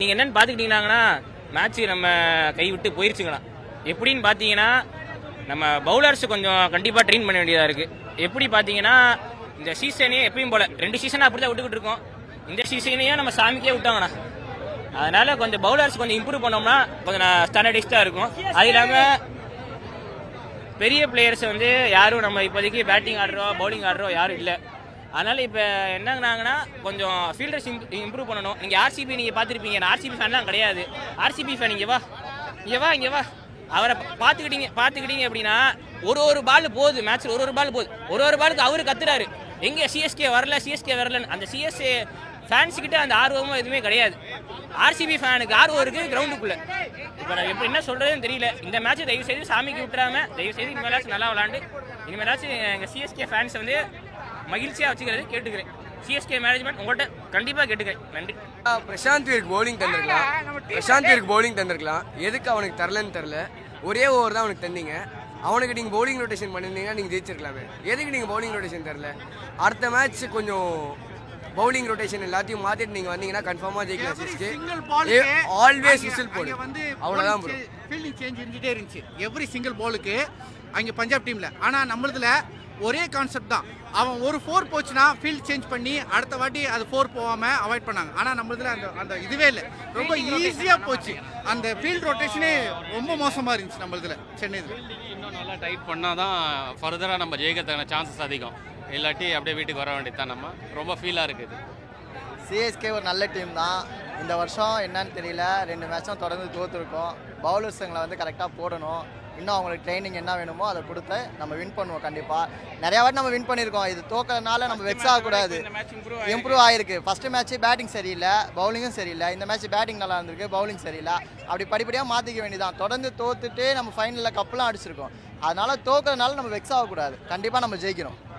நீங்கள் என்னன்னு பார்த்துக்கிட்டீங்கன்னா மேட்ச்சு நம்ம கைவிட்டு போயிருச்சுங்கண்ணா. எப்படின்னு பார்த்தீங்கன்னா நம்ம பவுலர்ஸ் கொஞ்சம் கண்டிப்பாக ட்ரெயின் பண்ண வேண்டியதாக இருக்குது. எப்படி பார்த்தீங்கன்னா இந்த சீசனே எப்பயும் போல் 2 சீசனாக அப்படி தான் விட்டுக்கிட்டு இருக்கோம். இந்த சீசனையும் நம்ம சாமிக்கே விட்டாங்கண்ணா. அதனால கொஞ்சம் பவுலர்ஸ் கொஞ்சம் இம்ப்ரூவ் பண்ணோம்னா கொஞ்சம் ஸ்டாண்டர்டைஸ்டாக இருக்கும். அது இல்லாமல் பெரிய பிளேயர்ஸ் யாரும் நம்ம இப்போதைக்கு பேட்டிங் ஆடுறோம் பவுலிங் ஆடுறோம் யாரும் இல்லை. அதனால் இப்போ என்னங்கன்னாங்கன்னா கொஞ்சம் ஃபீல்டர்ஸ் இம்ப்ரூவ் பண்ணணும். நீங்கள் ஆர்சிபி நீங்கள் பார்த்துருப்பீங்க. நான் ஆர்சிபி ஃபேன்லாம் கிடையாது. ஆர்சிபி ஃபேன் இங்கே வா அவரை பார்த்துக்கிட்டீங்க அப்படின்னா ஒரு பால் போகுது மேட்ச்சில் ஒரு பால் போகுது. ஒரு பாலுக்கு அவர் கத்துறாரு எங்கே சிஎஸ்கே வரலன்னு. அந்த சிஎஸ்கே ஃபேன்ஸுக்கிட்ட அந்த ஆர்வமும் எதுவுமே கிடையாது. ஆர்சிபி ஃபேனுக்கு ஆர்வம் இருக்குது கிரவுண்டுக்குள்ளே. இப்போ நான் எப்படி என்ன சொல்கிறதுன்னு தெரியல. இந்த மேட்ச்சை தயவுசெய்து சாமிக்கு விட்டுறாம தயவுசெய்து இனிமேலாச்சும் நல்லா விளாண்டு இனிமேலாச்சும் எங்கள் சிஎஸ்கே ஃபேன்ஸ் மகிழ்ச்சியாக வச்சுக்கிறது கேட்டுக்கிறேன். சிஎஸ்கே மேனேஜ்மெண்ட் உங்கள்கிட்ட கண்டிப்பாக கேட்டுக்கிறேன். நன்றி. பிரசாந்த் வீருக்கு பவுலிங் தந்திருக்கலாம். எதுக்கு அவனுக்கு தரலன்னு தெரில. ஒரே ஓவர் தான் அவனுக்கு தந்தீங்க. அவனுக்கு நீங்கள் பவுலிங் ரொட்டேஷன் பண்ணியிருந்தீங்கன்னா நீங்கள் ஜெயிச்சிருக்கலாமே. எதுக்கு நீங்கள் பவுலிங் ரொட்டேஷன் தரல? அடுத்த மேட்ச் கொஞ்சம் பவுலிங் ரொட்டேஷன் எல்லாத்தையும் மாற்றிட்டு நீங்கள் வந்தீங்கன்னா கன்ஃபார்மாக ஜெயிக்கலாம். சிஎஸ்கே ஆல்வேஸ் விசில் போடு, அவ்வளோதான் ப்ரோ. ஃபீல்டிங் சேஞ்ச் இருந்துகிட்டே இருந்துச்சு எவ்ரி சிங்கிள் பாலுக்கு அங்கே பஞ்சாப் டீமில். ஆனால் நம்மளதுல ஒரே கான்செப்ட் தான். அவன் ஒரு 4 போச்சுன்னா ஃபீல்ட் சேஞ்ச் பண்ணி அடுத்த வாட்டி அது 4 போகாமல் அவாய்ட் பண்ணாங்க. ஆனால் நம்மளதுல அந்த இதுவே இல்லை, ரொம்ப ஈஸியாக போச்சு. அந்த ஃபீல்ட் ரொட்டேஷனே ரொம்ப மோசமாக இருந்துச்சு நம்மளதுல. சென்னை இன்னும் நல்லா டைட் பண்ணால் தான் ஃபர்தராக நம்ம ஜெயிக்கிறதுக்கான சான்சஸ் அதிகம். இல்லாட்டி அப்படியே வீட்டுக்கு வர வேண்டியது தான். நம்ம ரொம்ப ஃபீலாக இருக்குது. சிஎஸ்கே ஒரு நல்ல டீம் தான். இந்த வருஷம் என்னன்னு தெரியல, 2 மேட்சும் தொடர்ந்து தோற்றுருக்கோம். பவுலர்ஸுங்களை கரெக்டாக போடணும். இன்னும் அவங்களுக்கு ட்ரைனிங் என்ன வேணுமோ அதை கொடுத்து நம்ம வின் பண்ணுவோம். கண்டிப்பாக நிறையா வாட்டி நம்ம வின் பண்ணியிருக்கோம். இது தோக்கிறதுனால நம்ம வெக்ஸ் ஆகக்கூடாது. இம்ப்ரூவ் ஆகிருக்கு. ஃபஸ்ட்டு மேட்ச்சு பேட்டிங் சரியில்லை, பவுலிங்கும் சரியில்லை. இந்த மேட்ச் பேட்டிங் நல்லா இருந்திருக்கு, பவுலிங் சரியில்லை. அப்படி படிப்படியாக மாற்றிக்க வேண்டியதான். தொடர்ந்து தோத்துட்டு நம்ம ஃபைனலில் கப்பெலாம் அடிச்சிருக்கோம். அதனால் தோக்கிறதுனால நம்ம வெக்ஸ் ஆகக்கூடாது. கண்டிப்பாக நம்ம ஜெயிக்கணும்.